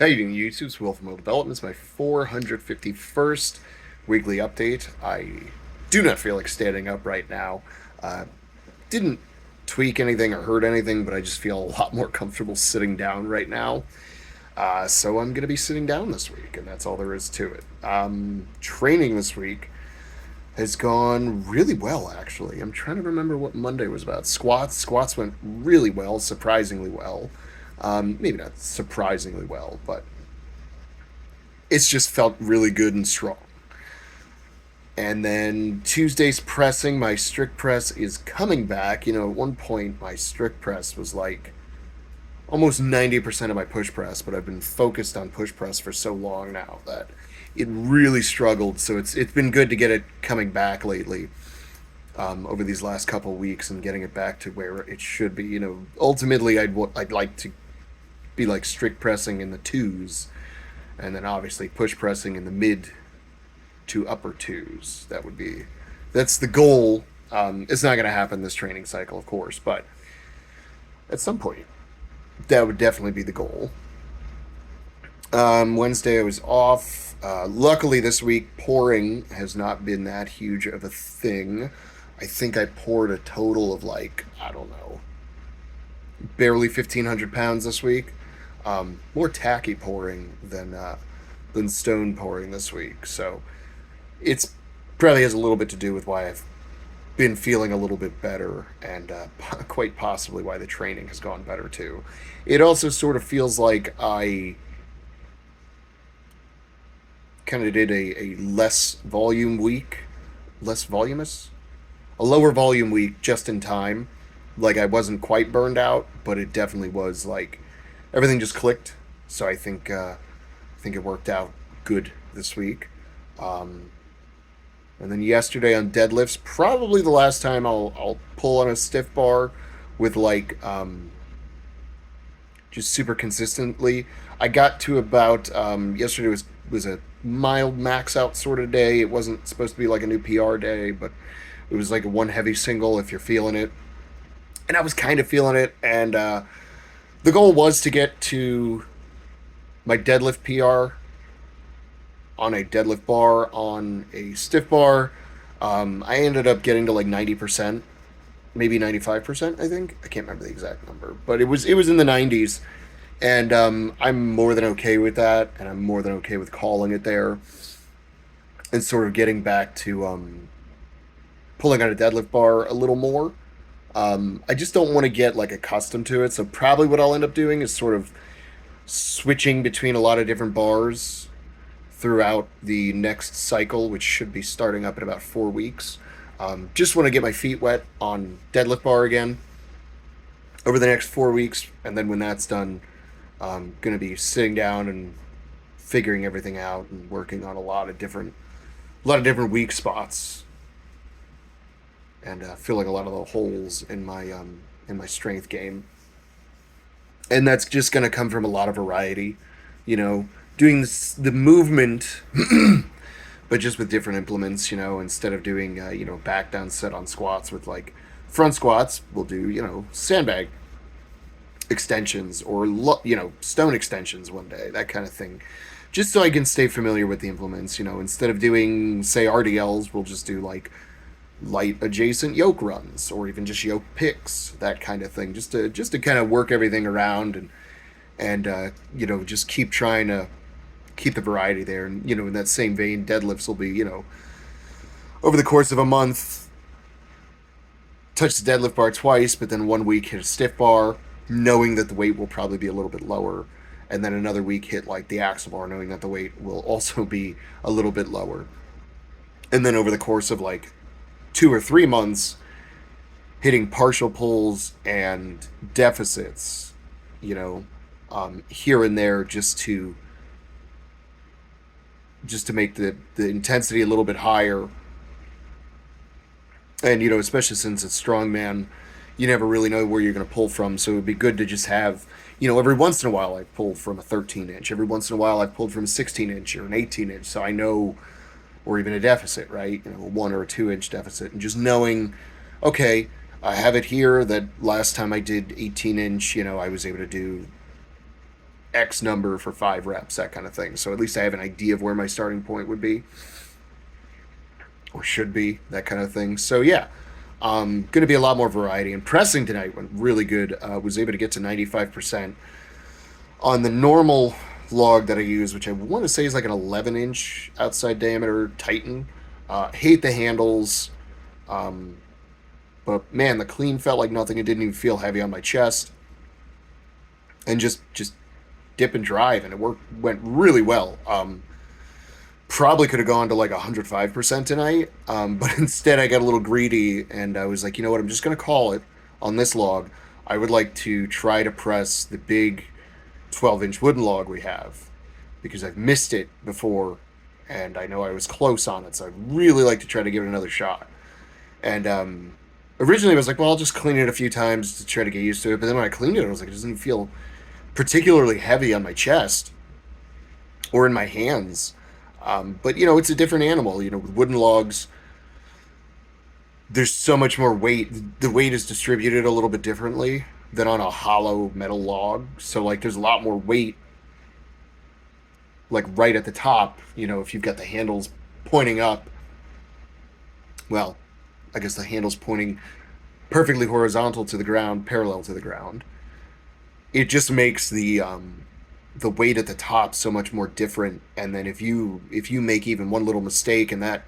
How you doing, YouTube? It's Will from Will Development. It's my 451st weekly update. I do not feel like standing up right now. Uh, didn't tweak anything or hurt anything, but I just feel a lot more comfortable sitting down right now. So I'm going to be sitting down this week, and that's all there is to it. Training this week has gone really well, actually. I'm trying to remember what Monday was about. Squats went really well, surprisingly well. Maybe not surprisingly well, but it's just felt really good and strong. And then Tuesday's pressing, my strict press is coming back. At one point, my strict press was like almost 90% of my push press, but I've been focused on push press for so long now that it really struggled. So it's been good to get it coming back lately, over these last couple weeks, and getting it back to where it should be. Ultimately, I'd like to be like strict pressing in the twos, and then obviously push pressing in the mid to upper twos. That's the goal. It's not going to happen this training cycle, of course, but at some point, that would definitely be the goal. Wednesday I was off. Luckily, this week pouring has not been that huge of a thing. I think I poured a total of like, I don't know, barely 1,500 pounds this week. More tacky pouring than stone pouring this week. So it's probably has a little bit to do with why I've been feeling a little bit better, and quite possibly why the training has gone better too. It also sort of feels like I kind of did a less volume week, less voluminous, a lower volume week just in time. Like I wasn't quite burned out, but it definitely was like everything just clicked. So I think it worked out good this week. Um, and then yesterday on deadlifts, probably the last time I'll pull on a stiff bar with like just super consistently. I got to about yesterday was a mild max out sort of day. It wasn't supposed to be like a new PR day, but it was like a one heavy single if you're feeling it, and I was kind of feeling it. And the goal was to get to my deadlift PR on a deadlift bar on a stiff bar. I ended up getting to like 90%, maybe 95%. I think I can't remember the exact number, but it was in the 90s, and I'm more than okay with that, and I'm more than okay with calling it there, and sort of getting back to pulling on a deadlift bar a little more. I just don't want to get like accustomed to it, so probably what I'll end up doing is sort of switching between a lot of different bars throughout the next cycle, which should be starting up in about 4 weeks. Just want to get my feet wet on deadlift bar again over the next 4 weeks, and then when that's done, I'm gonna be sitting down and figuring everything out and working on a lot of different weak spots, and filling a lot of the holes in my strength game. And that's just gonna come from a lot of variety, you know, doing the movement, but just with different implements. Instead of doing back down set on squats with like front squats, we'll do sandbag extensions or stone extensions one day, that kind of thing. Just so I can stay familiar with the implements. Instead of doing say RDLs, we'll just do like light adjacent yoke runs or even just yoke picks, that kind of thing. Just to kind of work everything around, and just keep trying to keep the variety there. And in that same vein, deadlifts will be over the course of a month, touch the deadlift bar twice, but then one week hit a stiff bar, knowing that the weight will probably be a little bit lower, and then another week hit like the axle bar, knowing that the weight will also be a little bit lower. And then over the course of like 2 or 3 months, hitting partial pulls and deficits, here and there, just to make the intensity a little bit higher. And especially since it's strongman, you never really know where you're going to pull from. So it would be good to just have, every once in a while I pull from a 13 inch. Every once in a while I've pulled from a 16 inch or an 18 inch. So I know, or even a deficit, right? A 1 or 2 inch deficit. And just knowing, okay, I have it here that last time I did 18 inch, I was able to do X number for 5 reps, that kind of thing. So at least I have an idea of where my starting point would be, or should be, that kind of thing. So yeah, going to be a lot more variety. And pressing tonight went really good. Was able to get to 95% on the normal log that I use, which I want to say is like an 11-inch outside diameter Titan. Hate the handles, but man, the clean felt like nothing. It didn't even feel heavy on my chest, and just dip and drive, and went really well. Probably could have gone to like 105% tonight, but instead I got a little greedy, and I was like, you know what, I'm just going to call it on this log. I would like to try to press the big 12-inch wooden log we have, because I've missed it before, and I know I was close on it, so I'd really like to try to give it another shot. And originally I was like, well, I'll just clean it a few times to try to get used to it, but then when I cleaned it, I was like, it doesn't feel particularly heavy on my chest or in my hands. But, you know, it's a different animal. You know, with wooden logs, there's so much more weight. The weight is distributed a little bit differently than on a hollow metal log. So, like, there's a lot more weight, like, right at the top. You know, if you've got the handles pointing up, well, I guess the handles pointing perfectly horizontal to the ground, parallel to the ground. It just makes the weight at the top so much more different. And then if you make even one little mistake, and that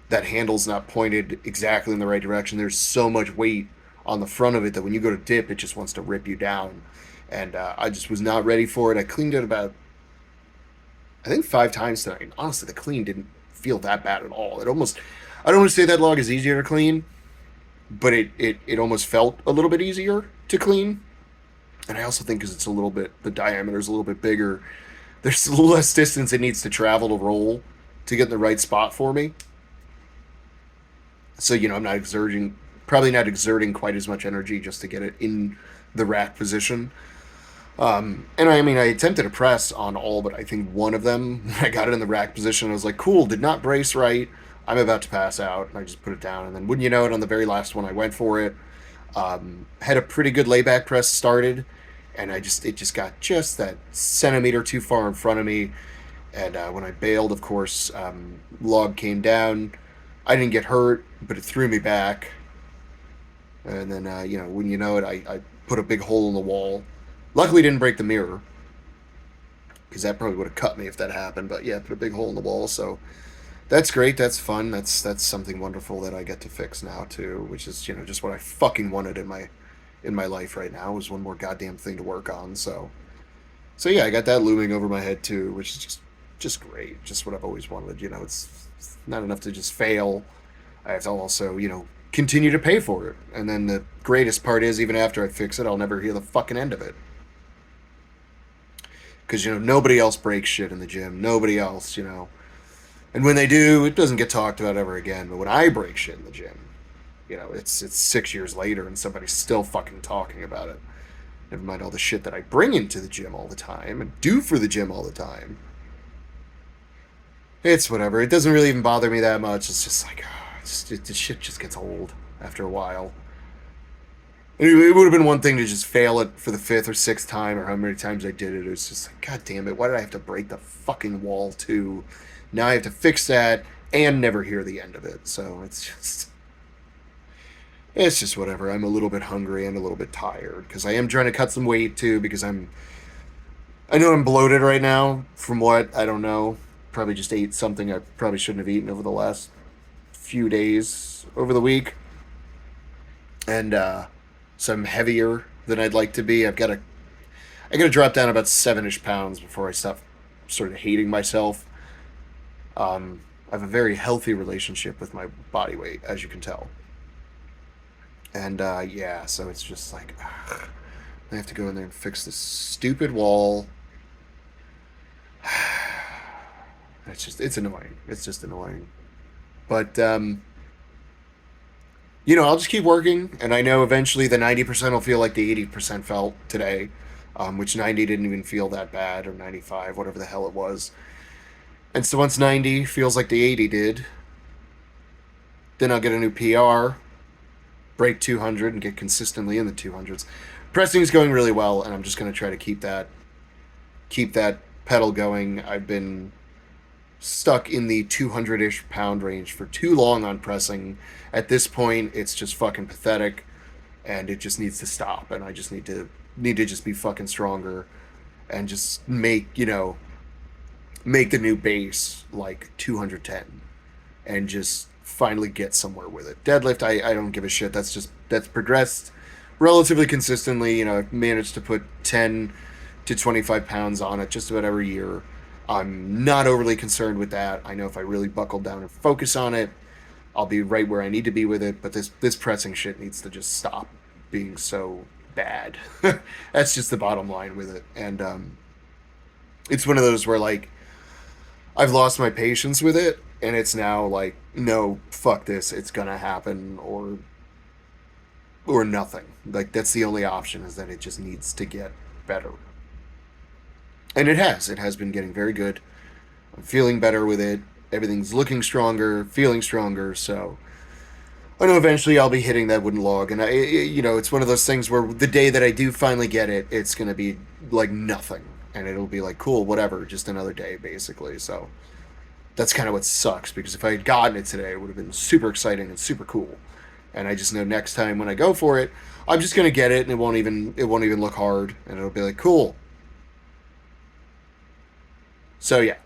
handle's not pointed exactly in the right direction, there's so much weight on the front of it that when you go to dip, it just wants to rip you down. And I just was not ready for it. I cleaned it about, I think, 5 times tonight. And honestly, the clean didn't feel that bad at all. I don't want to say that log is easier to clean, but it almost felt a little bit easier to clean. And I also think because it's the diameter is a little bit bigger, there's less distance it needs to travel to roll to get in the right spot for me. So, you know, probably not exerting quite as much energy just to get it in the rack position. And I mean, I attempted to press on all but I think one of them. When I got it in the rack position, I was like, cool, did not brace right. I'm about to pass out. And I just put it down. And then, wouldn't you know it, on the very last one, I went for it. Had a pretty good layback press started, and it just got just that centimeter too far in front of me. And when I bailed, of course, log came down. I didn't get hurt, but it threw me back. And then, you know, when you know it, I put a big hole in the wall. Luckily, didn't break the mirror, because that probably would have cut me if that happened. But yeah, put a big hole in the wall. So that's great. That's fun. That's something wonderful that I get to fix now too, which is, you know, just what I fucking wanted in my life right now, is one more goddamn thing to work on. So yeah, I got that looming over my head too, which is just great. Just what I've always wanted. You know, it's not enough to just fail. I have to also, you know, continue to pay for it. And then the greatest part is, even after I fix it, I'll never hear the fucking end of it. Because, you know, nobody else breaks shit in the gym. Nobody else, you know. And when they do, it doesn't get talked about ever again. But when I break shit in the gym, you know, it's 6 years later and somebody's still fucking talking about it. Never mind all the shit that I bring into the gym all the time and do for the gym all the time. It's whatever. It doesn't really even bother me that much. It's just like, the shit just gets old after a while. It would have been one thing to just fail it for the 5th or 6th time, or how many times I did it. It was just like, God damn it, why did I have to break the fucking wall too? Now I have to fix that and never hear the end of it. So it's just whatever. I'm a little bit hungry and a little bit tired, because I am trying to cut some weight too, because I know I'm bloated right now from what, I don't know. Probably just ate something I probably shouldn't have eaten over the last few days over the week. And so I'm heavier than I'd like to be. I got to drop down about 7-ish pounds before I stop sort of hating myself. I have a very healthy relationship with my body weight, as you can tell. And yeah, so it's just like, I have to go in there and fix this stupid wall. It's annoying. It's just annoying. But, you know, I'll just keep working, and I know eventually the 90% will feel like the 80% felt today, which 90 didn't even feel that bad, or 95, whatever the hell it was. And so once 90 feels like the 80 did, then I'll get a new PR, break 200, and get consistently in the 200s. Pressing's going really well, and I'm just going to try to keep that keep that pedal going. I've been stuck in the 200-ish pound range for too long on pressing. At this point, it's just fucking pathetic, and it just needs to stop. And I just need to just be fucking stronger, and just make the new base like 210, and just finally get somewhere with it. Deadlift, I don't give a shit. That's progressed relatively consistently. I've managed to put 10 to 25 pounds on it just about every year. I'm not overly concerned with that. I know if I really buckle down and focus on it, I'll be right where I need to be with it. But this pressing shit needs to just stop being so bad. That's just the bottom line with it. And it's one of those where like I've lost my patience with it, and it's now like, no, fuck this, it's gonna happen, or nothing. Like that's the only option, is that it just needs to get better, and it has been getting very good. I'm feeling better with it. Everything's looking stronger, feeling stronger. So I know eventually I'll be hitting that wooden log, and it's one of those things where the day that I do finally get it, it's gonna be like nothing, and it'll be like cool, whatever, just another day, basically. So that's kind of what sucks, because if I had gotten it today, it would have been super exciting and super cool. And I just know next time when I go for it, I'm just gonna get it, and it won't even look hard, and it'll be like cool. So yeah,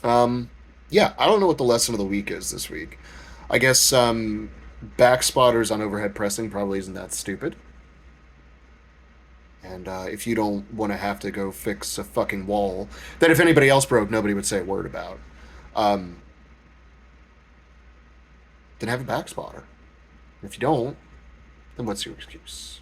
yeah. I don't know what the lesson of the week is this week. I guess back spotters on overhead pressing probably isn't that stupid. And if you don't want to have to go fix a fucking wall that if anybody else broke, nobody would say a word about, um, then have a back spotter. If you don't, then what's your excuse?